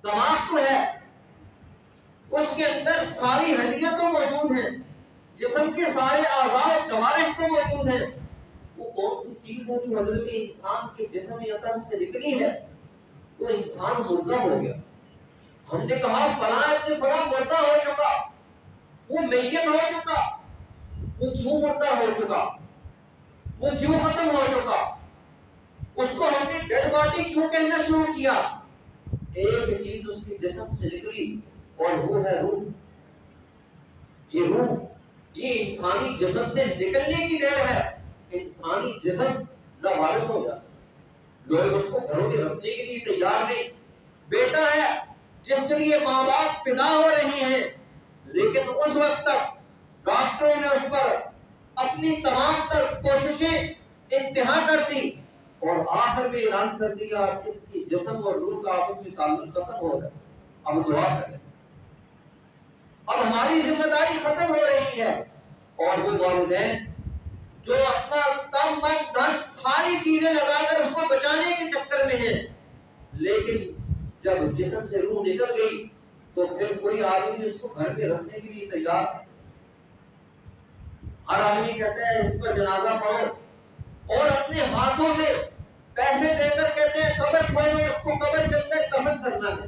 دماغ تو ہے، اس کے اندر ساری ہڈیاں تو موجود ہیں، جسم کے سارے اعضاء و جوارح تو موجود ہیں، وہ کون سی چیز ہے جو حضرت انسان کے جسم عقل سے نکلی ہے تو انسان مردہ ہو گیا؟ ہم نے کہا فلاں ابن فلاں مردہ ہو چکا، وہ میت ہو چکا، وہ کیوں مردہ ہو چکا، وہ کیوں ختم ہو چکا، اس کو ہم نے ڈیڈ باڈی کیوں کہنا شروع کیا؟ ایک چیز اس کے جسم سے نکلی اور وہ ہے روح۔ یہ روح، یہ انسانی جسم سے نکلنے کی دیر ہے، انسانی جسم لاوارث ہو جاتا، لوگ اس کو گھروں میں رکھنے کے لیے تیار نہیں۔ بیٹا ہے جس کے لیے ماں باپ فدا ہو رہے ہیں، لیکن اس وقت تک ڈاکٹروں نے اس پر اپنی تمام تر کوششیں انتہا کر دی اور آخر میں اعلان کر دیا اس کی جسم اور روح کا آپس میں تعلق ختم ہو گیا، اب دعا کریں، اب ہماری ذمہ داری ختم ہو رہی ہے۔ اور وہ والدین جو اپنا تن من دھن ساری چیزیں لگا کر اس کو بچانے کے چکر میں ہیں، لیکن جب جسم سے روح نکل گئی تو پھر کوئی آدمی اس کو گھر میں رکھنے کے لیے تیار ہے۔ ہر آدمی کہتا ہے اس پر جنازہ پڑھو اور اپنے ہاتھوں سے پیسے دے کر کہتے ہیں قبر کھودو، اس کو قبر کے اندر دفن کرنا ہے،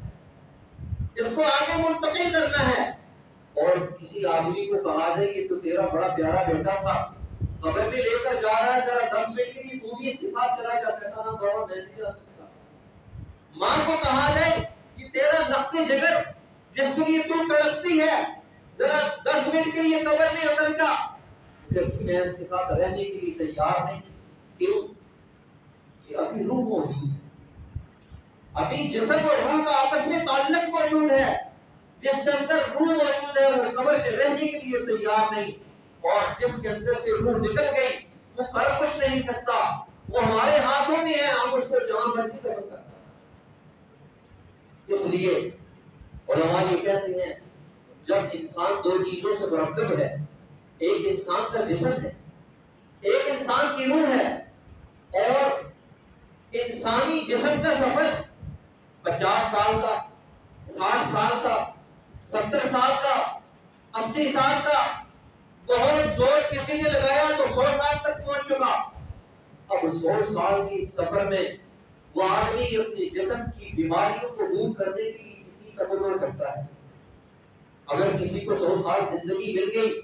اس کو آگے منتقل کرنا ہے۔ اور کسی آدمی کو کہا جائے یہ تو تیرا بڑا پیارا بیٹا تھا، قبر میں لے کر جا رہا ہے، ذرا 10 منٹ کے لیے تو بھی اس کے ساتھ چلا جاتا ہے، نا بابا میں نہیں جا سکتا۔ ماں کو کہا جائے کہ تیرا لخت جگر جس کے لیے تو تڑپتی ہے، ذرا 10 منٹ کے لیے قبر میں اتر جا، کہتی میں اس کے ساتھ رہنے کے لیے تیار نہیں۔ کیوں؟ کہ ابھی روح موجود ہے، ابھی جسم اور روح کا آپس میں تعلق موجود ہے، جس کے اندر روح موجود ہے وہ قبر میں رہنے کے لیے تیار نہیں، اور جس کے اندر سے روح نکل گئی وہ کر کچھ نہیں سکتا، وہ ہمارے ہاتھوں میں ہے، ہم اس کو جہاں مرضی دفن کرتے ہیں۔ اس لیے علماء یہ کہتے ہیں جب انسان دو چیزوں سے مرکب ہے، ایک انسان کا جسم ہے، ایک انسان کی روح ہے، اور انسانی جسم کا سفر 50 سال کا، 60 سال کا، 70 سال کا، 80 سال کا، بہت زور کسی نے لگایا تو 100 سال تک پہنچ چکا۔ اب 100 سال کی سفر میں وہ آدمی اپنے جسم کی بیماریوں کو دور کرنے کے لیے کتنی تبدل کرتا ہے۔ اگر کسی کو 100 سال زندگی مل گئی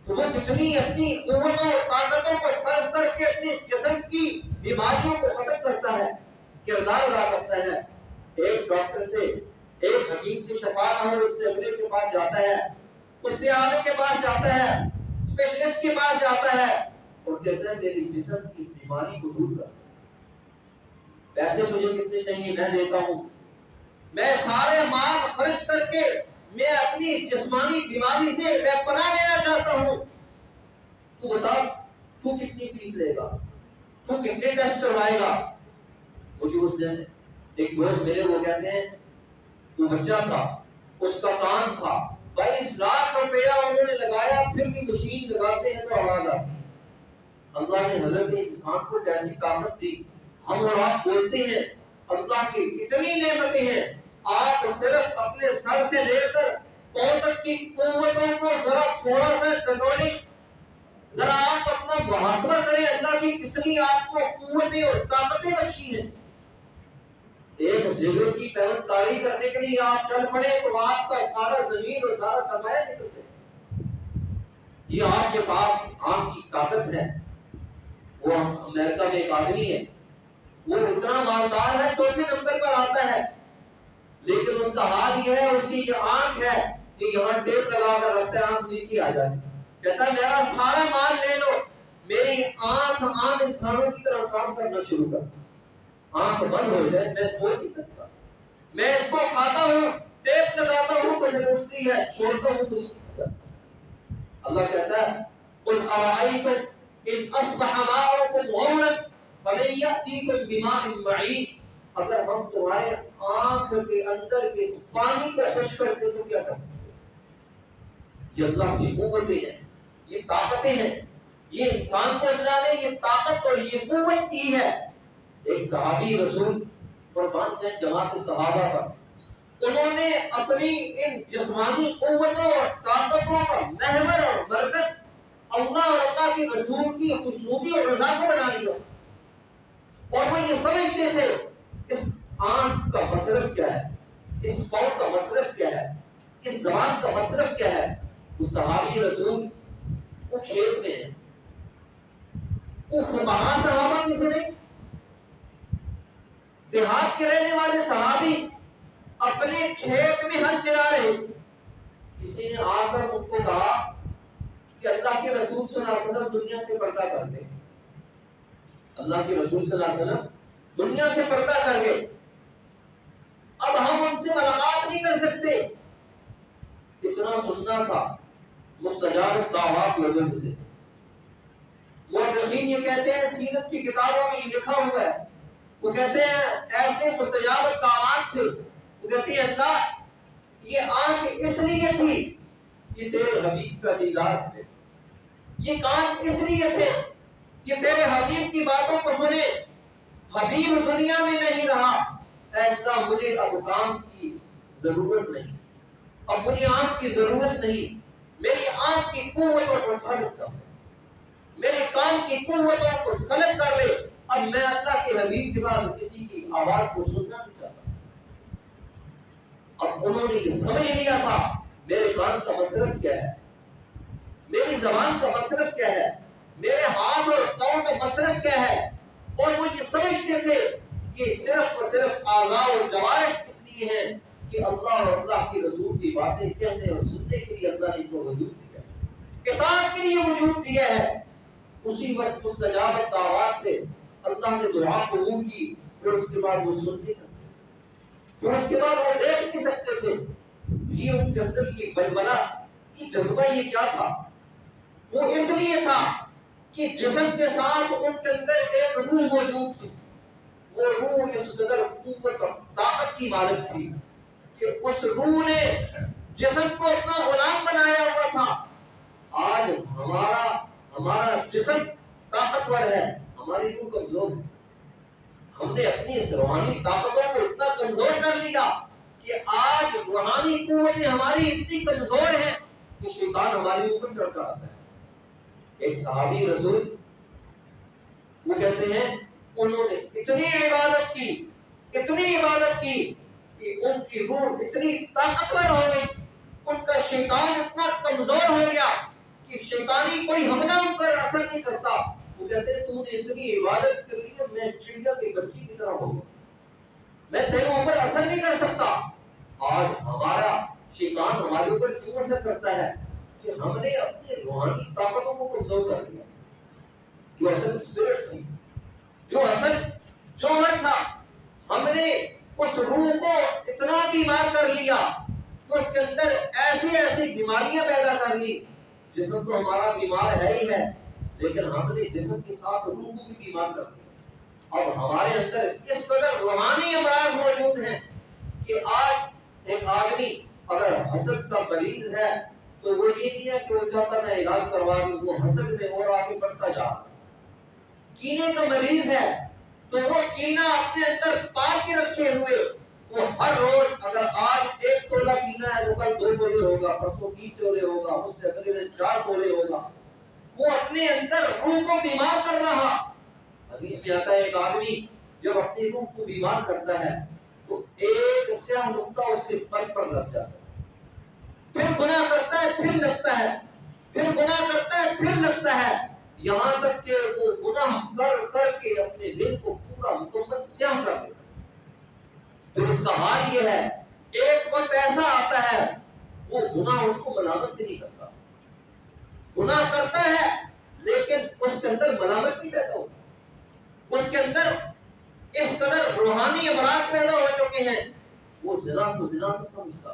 تو وہ کتنی اپنی قوتوں اور طاقتوں کو صرف کر کے اپنے جسم کی بیماریوں کو ختم کرتا ہے، کردار ادا کرتا ہے۔ ایک ڈاکٹر سے، ایک حکیم سے شفا نہ ہو، اس سے اگلے کے پاس جاتا ہے، اس سے آگے کے پاس جاتا ہے، اسپیشلسٹ کے پاس جاتا ہے اور کہتا ہے میری جسم کی اس بیماری کو دور کر، پیسے مجھے کتنے چاہیے میں دیتا ہوں، میں سارے مال خرچ کر کے میں اپنی جسمانی بیماری سے میں پناہ لینا چاہتا ہوں، تو بتا تو کتنی فیس لے گا، تو کتنے ٹیسٹ کروائے گا؟ مجھے اس دن ایک دوست میرے وہ کہتے ہیں وہ بچہ تھا، اس کا کان تھا، 22 لاکھ روپیہ انہوں نے لگایا، پھر بھی مشین لگاتے ہیں تو آواز آتی ہے۔ اللہ نے حضرت انسان کو کیسی طاقت دی، ہم اور آپ بولتے ہیں اللہ کی اتنی نعمتیں ہیں، آپ صرف اپنے سر سے لے کر پاؤں تک کی قوتوں کو ذرا تھوڑا سا ٹٹولی، ذرا آپ اپنا محاسبہ کریں اللہ کی کتنی آپ کو قوتیں اور طاقتیں بخشی ہیں۔ ایک جگر کی پیوند کاری کرنے کے لیے آپ چل پڑے تو آپ کا سارا زمین اور سارا سرمایہ نکلتے۔ یہ آپ کے پاس آپ کی طاقت ہے۔ وہ امریکہ میں ایک آدمی ہے، وہ اتنا مالدار ہے، چوتھے نمبر پر آتا ہے، لیکن اس کا حال یہ ہے اس کی یہ آنکھ ہے کہ یہاں ٹیپ لگا کر رکھتا ہے، آنکھ نیچے آ جائے، کہتا ہے میرا سارا مال لے لو، میری آنکھ عام انسانوں کی طرح کام کرنا شروع کر، آنکھ بند ہو جائے، میں سو نہیں سکتا، میں اس کو کھاتا ہوں، ٹیپ لگاتا ہوں تو مجھے اٹھتی ہے، چھوڑتا ہوں تو نہیں سکتا۔ اللہ کہتا ہے قل ارائیتم ان اصبح ماؤکم غورا فمن یأتیکم بماء معین، اگر ہم تمہارے آنکھ کے اندر کے پانی کو خشک کر دیں تو کیا کر سکتے ہیں؟ یہ اللہ کی قوتیں ہیں، یہ طاقتیں ہیں، یہ انسان کو اللہ نے یہ طاقت اور یہ قوت دی ہے۔ ایک صحابی رسول قربان جائیں جماعت صحابہ پر، انہوں نے اپنی ان جسمانی قوتوں اور طاقتوں کا محور اور مرکز اللہ اور اللہ کے رسول کی خوشنودی اور رضا کو بنا لیا، اور وہ یہ سمجھتے تھے اس آنکھ کا مصرف کیا ہے، اس پاؤں کا مصرف کیا ہے، اس زبان کا مصرف کیا ہے۔ وہ صحابی رسول وہ کھیت میں ہیں، وہ فقہا صحابہ کسی نہیں، دیہات کے رہنے والے صحابی اپنے کھیت میں ہل چلا رہے، کسی نے آ کر ان کو کہا کہ اللہ کے رسول صلی اللہ علیہ وسلم دنیا سے پردہ کر گئے، اللہ کے رسول صلی اللہ علیہ وسلم دنیا سے پردہ کر گئے، اب ہم ان سے ملاقات نہیں کر سکتے۔ اتنا سننا تھا مستجاب الدعوات لوگوں سے۔ مورخین یہ کہتے ہیں، سیرت کی کتابوں میں یہ لکھا ہوا ہے، وہ کہتے ہیں ایسے مستجاب الدعوات تھے، وہ کہتے ہیں اللہ یہ آنکھ اس لیے تھی کہ تیرے حبیب کا دیدار ہے، یہ کان اس لیے تھے کہ تیرے حبیب کی باتوں کو سنے، حبیب دنیا میں نہیں رہا، اے اللہ مجھے اب کان کی ضرورت نہیں، اب مجھے آنکھ کی ضرورت نہیں، میری آنکھ کی قوتوں کو سلب کر لے، میرے کان کی قوتوں کو سلب کر لے، اب میں اللہ کے حبیب کے بعد کسی کی آواز کو سننا نہیں چاہتا۔ اب انہوں نے یہ سمجھ لیا تھا میرے کان کا مصرف کیا ہے، میری زبان کا مصرف کیا ہے، میرے ہاتھ اور پاؤں کا مصرف کیا ہے، اور وہ یہ سمجھتے تھے کہ صرف اور صرف اعضاء اور جوارح اس لیے ہیں کہ اللہ اور اللہ کے رسول کی باتیں کہنے اور سننے کے لیے اللہ نے ان کو وجود دیا ہے، اطاعت کے لیے وجود دیا ہے۔ اسی وقت مستجاب الدعوات تھے، اللہ نے دعا قبول کی، پھر اس کے بعد وہ سن نہیں سکتے، پھر اس کے بعد وہ دیکھ نہیں سکتے تھے۔ یہ ان کے اندر یہ بلبلہ، یہ جذبہ یہ کیا تھا؟ وہ اس لیے تھا کہ جسم کے ساتھ ان کے اندر ایک روح موجود تھی، وہ روح اس قدر قوت اور طاقت کی مالک تھی کہ اس روح نے جسم کو اپنا غلام بنایا ہوا تھا۔ آج ہمارا جسم طاقتور ہے، ہماری روح کمزور ہے، ہم نے اپنی اس روحانی طاقتوں کو اتنا کمزور کر لیا کہ آج روحانی قوتیں ہماری اتنی کمزور ہیں کہ شیطان ہمارے اوپر چڑھ کر آتا ہے۔ ایک صحابی رسول وہ کہتے ہیں انہوں نے اتنی عبادت کی کہ ان کی روح اتنی طاقتور ہو گئی، ان کا شیطان اتنا کمزور ہو گیا کہ شیطانی کوئی حملہ ان پر اثر نہیں کرتا۔ وہ کہتے ہیں تو نے اتنی عبادت کر لی ہے، میں چڑیا کی بچی کی طرح ہو گیا، میں تیرے اوپر اثر نہیں کر سکتا۔ آج ہمارا شیطان ہمارے اوپر کیوں اثر کرتا ہے کہ ہم نے اپنی روحانی طاقتوں کو کمزور کر دیا، جو اصل اسپرٹ تھی، جو اصل جوہر تھا، ہم نے اس روح کو اتنا بیمار کر لیا کہ اس کے اندر ایسی بیماریاں پیدا کر لی۔ جسم تو ہمارا بیمار ہے ہی ہے، لیکن ہم نے جسم کے ساتھ روح کو بھی بیمار کر دیا۔ اب ہمارے اندر اس قدر روحانی امراض موجود ہیں کہ آج ایک آدمی اگر حسد کا مریض ہے تو وہ یہ نہیں ہے کہ وہ چاہتا میں علاج کروا دوں، وہ حسد میں اور آگے بڑھتا جا رہا ہے۔ کینے کا مریض ہے تو وہ کینہ اپنے اندر پال کے رکھے ہوئے، وہ ہر روز اگر آج 1 تولہ کینہ ہے تو کل 2 تولے ہوگا، پرسوں 3 تولے ہوگا، اس سے اگلے دن 4 تولے ہوگا، وہ اپنے اندر روح کو بیمار کر رہا۔ حدیث میں آتا ہے ایک آدمی جب اپنی روح کو بیمار کرتا ہے تو ایک سیاہ نقطہ اس کے پل پر لگ جاتا ہے، پھر گناہ کرتا ہے پھر لگتا ہے، پھر گناہ کرتا ہے پھر لگتا ہے، یہاں تک کہ وہ گناہ کر کر کے اپنے دل کو پورا مکمل سیاہ کر دیتا ہے۔ پھر اس کا حال یہ ہے، ایک وقت ایسا آتا ہے وہ گناہ اس کو ملامت بھی نہیں کرتا، گناہ کرتا ہے لیکن اس کے اندر ملامت نہیں پیدا ہوتی، اس کے اندر اس قدر روحانی امراض پیدا ہو چکے ہیں، وہ زنا کو زنا نہیں سمجھتا،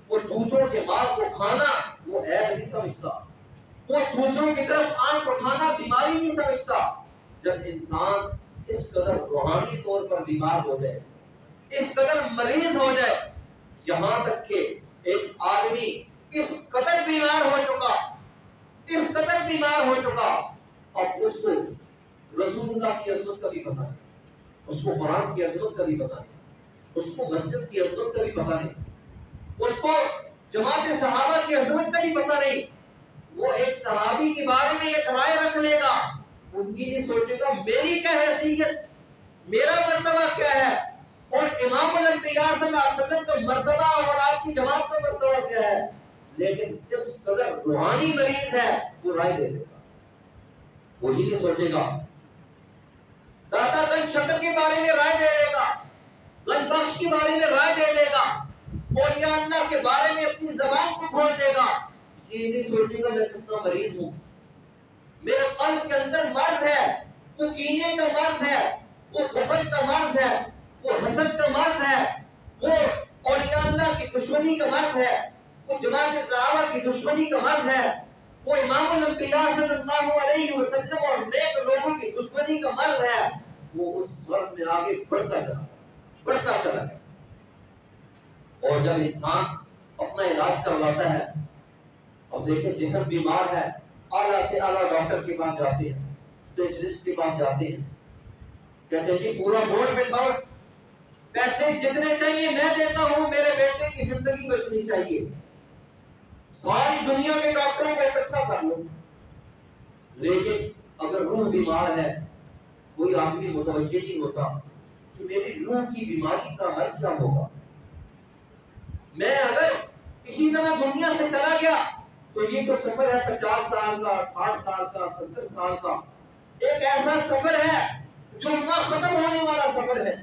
وہ دوسروں کے مال کو کھانا وہ عیب نہیں سمجھتا، وہ دوسروں کی طرف آنکھ اٹھانا بیماری نہیں سمجھتا۔ جب انسان اس قدر روحانی طور پر بیمار ہو جائے، اس قدر مریض ہو جائے، یہاں تک کہ ایک آدمی اس قدر بیمار ہو چکا، اب اس کو رسول اللہ کی عظمت کا بھی پتہ ہے، اس کو قرآن کی عظمت کا بھی پتہ ہے، اس کو مسجد کی عظمت کا بھی پتہ نہیں، اس کو جماعت صحابہ کی عظمت کا بھی پتہ نہیں. وہ ایک صحابی کے بارے میں ایک رائے رکھ لے گا، ان کی نہیں سوچے گا میری کیا حیثیت، میرا مرتبہ کیا ہے، اور امام الانبیاء صلی اللہ علیہ وسلم کا مرتبہ اور آپ کی جماعت کا مرتبہ کیا ہے. لیکن اس قدر روحانی مریض ہے وہ رائے دے دے گا، وہی نہیں سوچے گا. داتا گنج شکر کے بارے میں رائے دے دے گا، گنج بخش کے بارے میں رائے دے دے گا، اولیاء اللہ کے بارے میں اپنی زبان کو کھول دے گا. یہ نہیں سوچے گا میں کتنا مریض ہوں، میرے قلب کے اندر مرض ہے، وہ کینے کا مرض ہے، وہ کفر کا مرض ہے، وہ حسد کا مرض ہے، وہ اولیاء اللہ کی دشمنی کا مرض ہے، وہ جماعت صحابہ کی دشمنی کا مرض ہے، وہ امام الانبیاء صلی اللہ علیہ وسلم اور نیک لوگوں کی دشمنی کا مرض ہے. وہ اس مرض میں آگے بڑھتا چلا گیا. اور جب انسان اپنا علاج کرواتا ہے، اب دیکھیں جسم بیمار ہے، اعلیٰ سے اعلیٰ ڈاکٹر کے پاس جاتے ہیں، اسپیشلسٹ کے پاس جاتے ہیں، کہتے ہیں جی پورا بورڈ بٹھاؤ، پیسے جتنے چاہیے میں دیتا ہوں، میرے بیٹے کی زندگی بچنی چاہیے، ساری دنیا کے ڈاکٹروں کو اکٹھا کر لو. لیکن اگر روح بیمار ہے، کوئی آدمی متوجہ نہیں ہوتا کہ میری روح کی بیماری کا حل کیا ہوگا. میں اگر اسی طرح دنیا سے چلا گیا تو یہ تو سفر ہے 50 سال کا، 60 سال کا، 70 سال کا، ایک ایسا سفر ہے جو نہ ختم ہونے والا سفر ہے.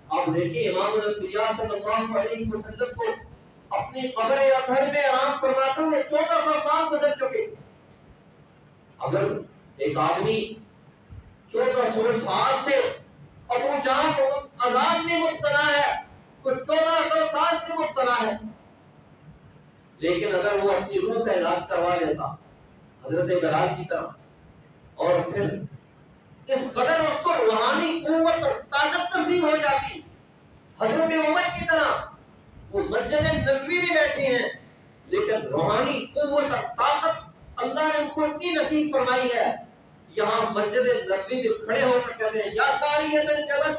آپ دیکھیں امام الانبیاء صلی اللہ علیہ وسلم کو اپنی قبر اطہر میں آرام فرماتے ہوئے 1400 سال گزر چکے. اگر ایک آدمی 1400 سال سے ابو جہل اس عذاب میں مبتلا ہے تو 1400 سال سے مبتلا ہے. لیکن اگر وہ اپنی روح کا علاج کروا لیتا حضرت بلال کی طرح، اور پھر اس قدر اس کو روحانی قوت اور طاقت نصیب ہو جاتی حضرت عمر کی طرح. وہ مسجد نبوی میں بیٹھے ہیں لیکن روحانی قوت اور طاقت اللہ نے ان کو اتنی نصیب فرمائی ہے، یہاں مسجد نبوی میں کھڑے ہو کر کہتے ہیں یا ساریت الجبل.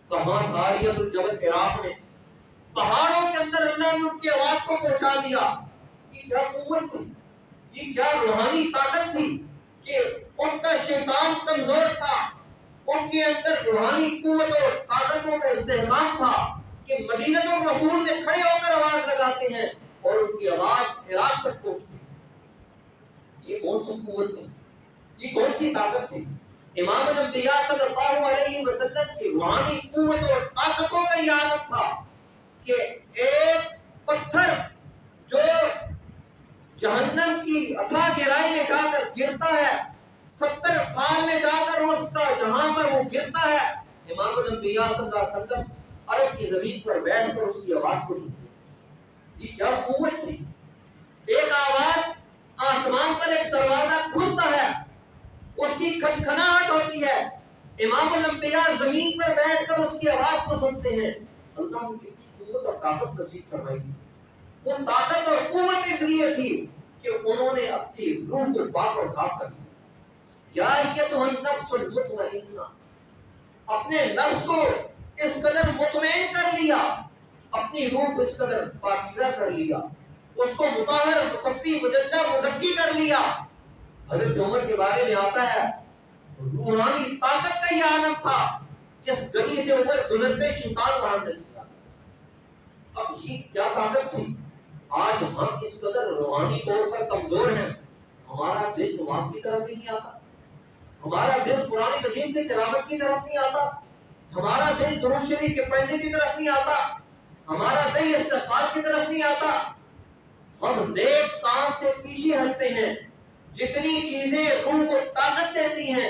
کہاں ساریت الجبل؟ عراق میں پہاڑوں کے اندر اللہ نے ان کی آواز کو پہنچا دیا. یہ کیا قوت تھی، یہ کیا روحانی طاقت تھی کہ ان کا شیطان کمزور تھا، ان کے اندر روحانی قوت اور طاقتوں کا استحکام تھا کہ مدینہ الرسول میں کھڑے ہو کر آواز لگاتے ہیں اور ان کی آواز عراق تک پہنچتی. یہ کون سی قوت تھی، یہ کون سی طاقت تھی؟ امام الانبیاء صلی اللہ علیہ وسلم کی روحانی قوت اور طاقتوں کا یہ عالم تھا کہ ایک پتھر جو جہنم کی اتھا گہرائی میں جا کر گرتا ہے، 70 سال میں جا کر اس کا جہاں پر وہ گرتا ہے، امام الانبیاء صلی اللہ علیہ وسلم عرب کی زمین پر بیٹھ کر اس کی آواز کو سنتے ہیں. یہ کیا قوت تھی. ایک آواز آسمان پر ایک دروازہ کھلتا ہے، اس کی کھنکھناہٹ ہوتی ہے، امام الانبیاء زمین پر بیٹھ کر اس کی آواز کو سنتے ہیں. اللہ ان کی قوت اور طاقت نصیب فرمائی. وہ طاقت اور قوت اس لیے تھی کہ انہوں نے اپنی روح کو پاک اور صاف کر دیا. یا ایتھا النفس المطمئنہ، اپنے نفس کو اس قدر مطمئن کر لیا، اپنی روح کو اس قدر پاکیزہ کر لیا، اس کو مطہر مصفی مجلہ مزکی کر لیا. حضرت عمر کے بارے میں آتا ہے روحانی طاقت کا یہ عالم تھا، جس گلی سے عمر گزرتے شیطان وہاں چل گیا. اب یہ کیا طاقت تھی. آج ہم اس قدر روحانی طور پر کمزور ہیں، ہمارا دل نماز کی طرف ہی نہیں آتا، ہمارا دل قرآن مجید کی تلاوت کی طرف نہیں آتا، ہمارا دل درود شریف کے پڑھنے کی طرف نہیں آتا، ہمارا دل استغفار کی طرف نہیں آتا. ہم نیک کام سے پیچھے ہٹتے ہیں. جتنی چیزیں روح کو طاقت دیتی ہیں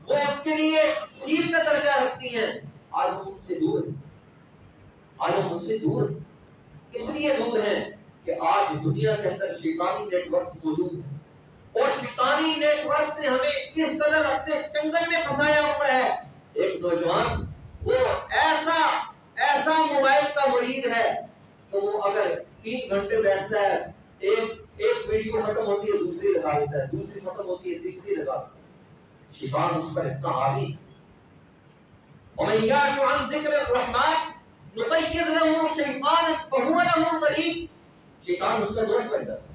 وہ اس کے لیے اکسیر کا درجہ رکھتی ہیں، آج ہم ان سے دور ہیں. آج ہم ان سے دور اس لیے دور ہیں کہ آج دنیا کے اندر شیطانی نیٹ ورکس موجود ہیں، اور شیطانی نیٹ ورک سے ہمیں اس قدر اپنے چنگل میں پھنسایا ہوا ہے. ایک نوجوان وہ ایسا موبائل کا مرید ہے کہ وہ اگر 3 گھنٹے بیٹھتا ہے، ایک ویڈیو ختم ہوتی ہے دوسری لگا لیتا ہے، دوسری ختم ہوتی ہے تیسری لگا لیتا ہے. شیطان اس پر اتنا حاوی. ومن يعش عن ذکر الرحمن نقيض له شیطانا فهو له قرین، شیطان اس کا دوست بن جاتا ہے۔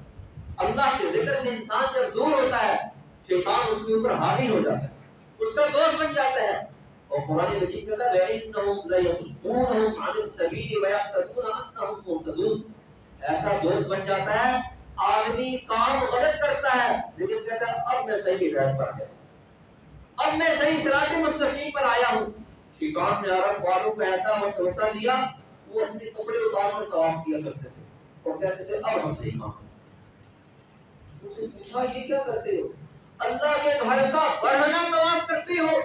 اللہ کے ذکر سے انسان جب دور ہوتا ہے شیطان اس کے اوپر حاوی ہو جاتا ہے، اس کا دوست بن جاتا ہے۔ اور قرآن مجید کہتا ہے وَإِنَّهُمْ لَيَصُدُّونَهُمْ عَنِ السَّبِيلِ وَيَحْسَبُونَ أَنَّهُمْ مُهْتَدُونَ، ایسا دوست بن جاتا ہے آدمی کام غلط کرتا ہے لیکن کہتا ہے اب میں صحیح ہدایت پر گیا، اب میں صحیح صراط مستقیم پر آیا ہوں۔ شیطان نے عرب والوں کو ایسا وسوسہ دیا، وہ اپنے کپڑے اتار کر طواف کیا کرتے تھے اور کہتے تھے اب ہم صحیح کام کریں۔ اس سے پوچھا یہ کیا کرتے ہو؟ اللہ کے گھر کا برہنہ طواف کرتے ہو؟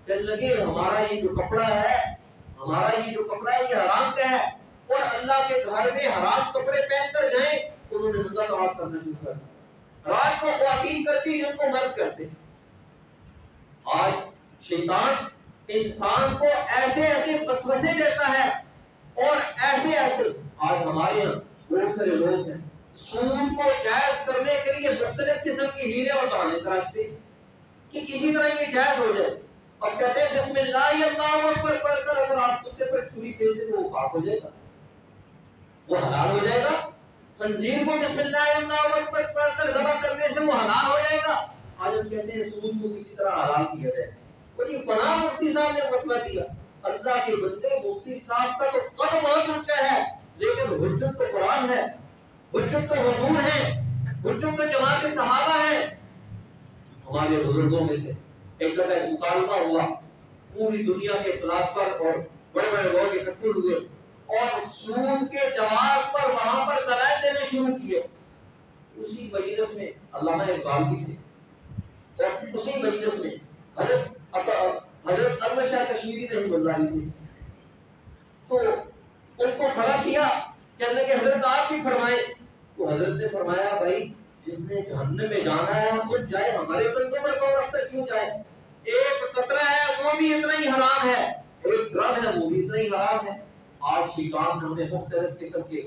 کہنے لگے ہمارا یہ جو کپڑا ہے یہ حرام کا ہے، اور اللہ کے گھر میں حرام کپڑے پہن کر جائیں۔ انہوں نے ننگا طواف کرنا شروع کر دیا، رات کو خواتین کرتی جن کو مرد کرتے۔ آج شیطان انسان کو ایسے ایسے وسوسے دیتا ہے، اور ایسے آج ہمارے یہاں بہت سارے لوگ ہیں سود کو جائز کرنے کے لیے مختلف قسم کی ہیلے اور بہانے تراشتے کہ کسی طرح یہ جائز ہو جائے، اور کہتے ہیں بسم اللہ اللہ اکبر پڑھ کر اگر آپ کتے پر چھری پھیر دیں تو وہ پاک ہو جائے گا، وہ حلال ہو جائے گا۔ خنزیر کو بسم اللہ اللہ اکبر پڑھ کر ذبح کرنے سے وہ حلال ہو جائے گا۔ آج ہم کہتے ہیں سود کو کسی طرح حلال کیا جائے، اور یہ فلاں مفتی صاحب نے فتویٰ دیا۔ اللہ کے بندے مفتی صاحب کا تو قد بہت اونچا ہے، لیکن حجت تو قرآن ہے، حجت تو حضور ہے، حجت تو جماعت صحابہ ہے۔ ہمارے بزرگوں میں سے ایک دفعہ ایک مکالمہ ہوا، پوری دنیا کے فلاسفر اور بڑے بڑے لوگ اکٹھے ہوئے اور سود کے جواز پر وہاں پر دلائل دینے شروع کیے۔ اسی مجلس میں علامہ اقبال بھی تھے، اور اسی مجلس میں حضرت احمد شاہ کشمیری رحمۃ اللہ علیہ تھے۔ تو ان کو کھڑا کیا، کہنے لگے حضرت آپ بھی فرمائیں۔ تو حضرت نے فرمایا بھائی جس نے جہنم میں جانا ہے خود جائے، ہمارے بندوں پر کون رکھ کر کیوں جائے؟ ایک قطرہ ہے وہ بھی اتنا ہی حرام ہے، ایک ڈرم ہے وہ بھی اتنا ہی حرام ہے۔ آج شیطان نے ہمیں مختلف قسم کے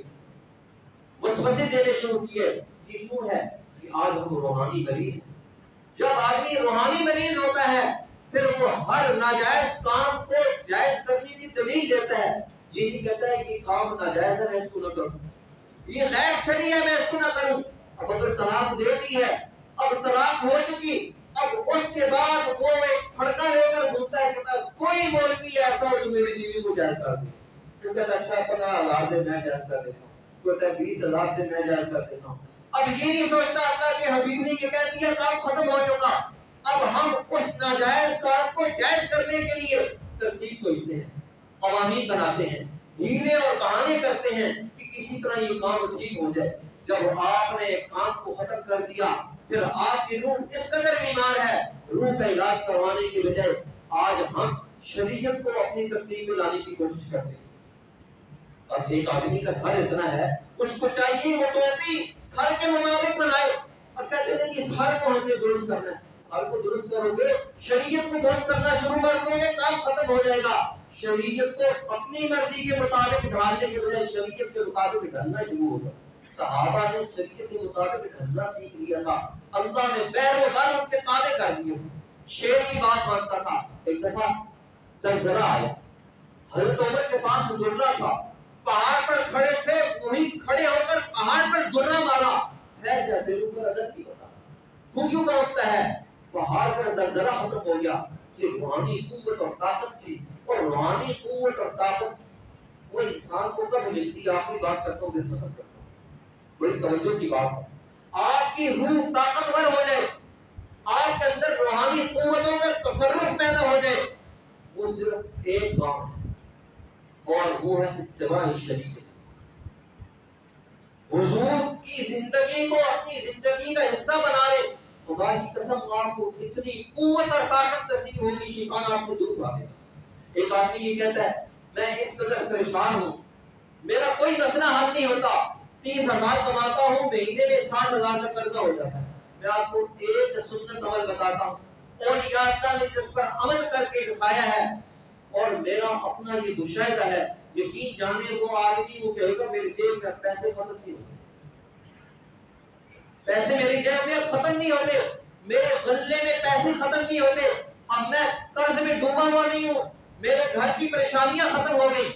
وسوسے دینے شروع کیے۔ یہ کیوں ہے کہ آج ہم روحانی مریض ہیں۔ جب آدمی روحانی مریض ہوتا ہے پھر وہ ہر ناجائز کام کو جائز کرنے کی دلیل دیتا ہے، یہ نہیں کہتا ہے کہ یہ کام ناجائز ہے میں اس کو نہ کروں، یہ غیر شرعی ہے میں اس کو نہ کروں۔ اب اگر طلاق دے دی ہے، اب طلاق ہو چکی، اب اس کے بعد وہ ایک پھڑکا لے کر گھومتا ہے کہ کوئی مولوی ایسا ہو جو میری بیوی کو جائز کر دے۔ تو کہتا ہے اچھا 15,000 دے میں جائز کر دیتا ہوں، کہتا ہے 20,000 دے میں جائز کر دیتا ہوں۔ اب یہ نہیں سوچتا اللہ کے حبیب نے یہ کہہ دیا کام ختم ہو چکا، اب ہم اس ناجائز کام کو جائز کرنے کے لیے ترتیب سوچتے ہیں، قوانین بناتے ہیں، ہیلے اور بہانے کرتے ہیں کہ کسی طرح یہ کام ٹھیک ہو جائے۔ جب آپ نے کام کو ختم کر دیا پھر آپ کی روح اس قدر بیمار ہے، روح کا علاج کروانے کے بجائے آج ہم شریعت کو اپنی ترتیب میں لانے کی کوشش کرتے ہیں۔ اب ایک آدمی کا سر اتنا ہے، اس کو چاہیے وہ ٹوپی سر کے مطابق بنائے، اور کہتے ہیں کہ سر کو ہم نے درست کرنا ہے۔ سر کو درست کرو گے، شریعت کو درست کرنا شروع کر دو گے، کام ختم ہو جائے گا۔ شریعت کو اپنی مرضی کے مطابق ڈھالنے کے بجائے شریعت کے مطابق ڈھالنا شروع ہوگا۔ صحابہ نے شریعت کے مطابق ڈھلنا سیکھ لیا تھا، اللہ نے بیر و بر ان کے تابع کر دیے، شیر کی بات مانتا تھا۔ ایک دفعہ زلزلہ آیا، حضرت عمر کے پاس درہ تھا، پہاڑ پر کھڑے تھے، وہی کھڑے ہو کر پہاڑ پر درہ مارا، ٹھہر جاتے ہیں اوپر ادب کی ہوتا وہ کیوں کا اٹھتا ہے؟ پہاڑ پر زلزلہ ختم ہو گیا۔ یہ روحانی قوت اور طاقت تھی، اور روحانی قوت اور طاقت وہ انسان کو کب ملتی ہے؟ آخری بات کرتا ہوں پھر ختم کرتا ہوں، بڑی توجہ کی بات ہے۔ آپ کی روح طاقتور ہو جائے، آپ کے اندر روحانی قوتوں کا تصرف پیدا ہو جائے، وہ صرف ایک کام ہے، اور وہ ہے اتباع شریعت۔ حضور کی زندگی کو اپنی زندگی کا حصہ بنا لے، خدا کی قسم آپ کو اتنی قوت اور طاقت نصیب ہوگی، شیطان آپ سے دور بھاگے گا۔ ایک آدمی یہ کہتا ہے میں اس قدر پریشان ہوں، میرا کوئی مسئلہ حل نہیں ہوتا، 30,000 کماتا ہوں، مہینے میں 60,000 کا قرضہ ہو جاتا ہے۔ میں آپ کو ایک سنت عمل بتاتا ہوں، اولیاء اللہ نے جس پر عمل کر کے دکھایا ہے، اور میرا اپنا یہ مشاہدہ ہے، یقین جانے وہ آدمی وہ کہے گا میری جیب میں پیسے ختم نہیں ہوتے، پیسے میری جیب میں ختم نہیں ہوتے، میرے غلے میں پیسے ختم نہیں ہوتے، اب میں قرض میں ڈوبا ہوا نہیں ہوں، میرے گھر کی پریشانیاں ختم ہو گئی.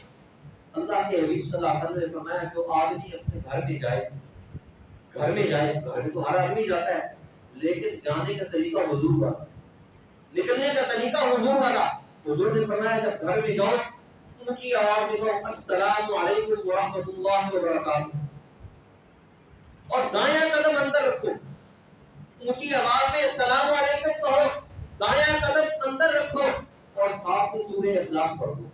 اللہ کے حبیب صلی اللہ علیہ وسلم نے فرمایا جو آدمی اپنے گھر میں جائے گھر میں تو ہر آدمی جاتا ہے, لیکن جانے کا طریقہ حضور والا, نکلنے کا طریقہ حضور والا. حضور نے فرمایا جب گھر میں جاؤ اونچی آواز میں کہو السلام علیکم ورحمۃ اللہ وبرکاتہ, اور دایاں قدم اندر رکھو. اونچی آواز میں السلام علیکم کہو, دایاں قدم اندر رکھو, اور ساتھ میں سورہ اخلاص پڑھو,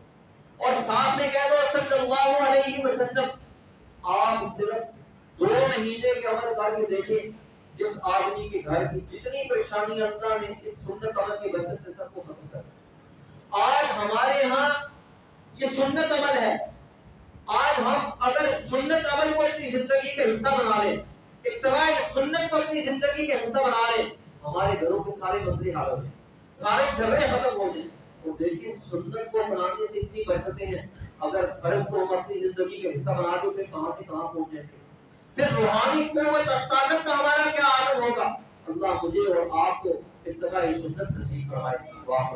اور ساتھ میں کہہ دو صلی اللہ علیہ وسلم. آپ صرف 2 مہینے کے عمل کر کے دیکھیں, جس آدمی کے گھر کی جتنی پریشانی اللہ نے اس سنت عمل کی برکت سے سب کو ختم کر دیا. آج ہمارے ہاں یہ سنت عمل ہے. آج ہم اگر سنت عمل کو اپنی زندگی کا حصہ بنا لیں, اتباع سنت کو اپنی زندگی کا حصہ بنا لیں, ہمارے گھروں کے سارے مسئلے حل ہو جائیں, سارے جھگڑے ختم ہو جائیں. اور دیکھیں سنت کو اپنانے سے اتنی برکتیں ہیں, اگر فرض کو ہم اپنی زندگی کا حصہ بنا دو پھر کہاں سے کہاں پہنچ جائیں گے. پھر روحانی قوت اور طاقت کا ہمارا کیا عالم ہوگا. اللہ مجھے اور آپ کو اتباع سنت نصیب فرمائے. واہ